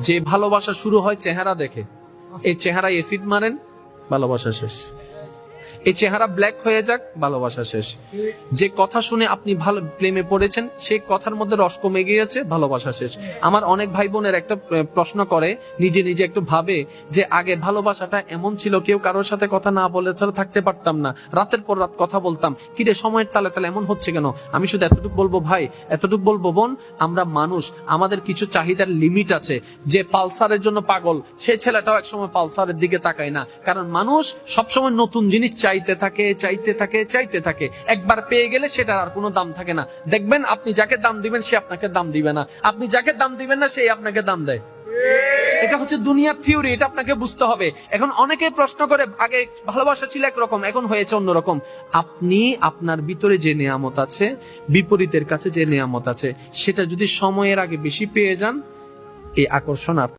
যে ভালোবাসা শুরু হয় চেহারা দেখে, এই চেহারায় অ্যাসিড মারেন, ভালোবাসা শেষ। এই চেহারা ব্ল্যাক হয়ে যাক, ভালোবাসা শেষ। যে কথা শুনে আপনি ভালো প্রেমে পড়েছেন, সেই কথার মধ্যে রস কমে গিয়েছে, ভালোবাসা শেষ। আমার অনেক ভাই বোনের একটা প্রশ্ন করে, নিজে নিজে একটু ভাবে যে আগে ভালোবাসাটা এমন ছিল, কেউ কারোর সাথে কথা না বলে ছাড়া থাকতে পারতাম না, রাতের পর রাত কথা বলতাম, কিরে সময়ের তালে তালে এমন হচ্ছে কেন? আমি শুধু এতটুকু বলবো ভাই, এতটুকু বলবো বোন, আমরা মানুষ, আমাদের কিছু চাহিদার লিমিট আছে। যে পালসারের জন্য পাগল, সে ছেলেটাও একসময় পালসারের দিকে তাকায় না, কারণ মানুষ সবসময় নতুন জিনিস চাইতে থাকে, চাইতে থাকে, চাইতে থাকে। একবার পেয়ে গেলে সেটার আর কোনো দাম থাকে না। দেখবেন আপনি যাকে দাম দিবেন সে আপনাকে দাম দিবে না, আপনি যাকে দাম দিবেন না সেই আপনাকে দাম দেয়। এটা হচ্ছে দুনিয়ার থিওরি, এটা আপনাকে বুঝতে হবে। এখন অনেকে প্রশ্ন করে, আগে ভালোবাসা ছিল একরকম, এখন হয়েছে অন্যরকম। আপনি আপনার ভিতরে যে নিয়ামত আছে, বিপরীতের কাছে যে নিয়ামত আছে, সেটা যদি সময়ের আগে বেশি পেয়ে যান, এই আকর্ষণ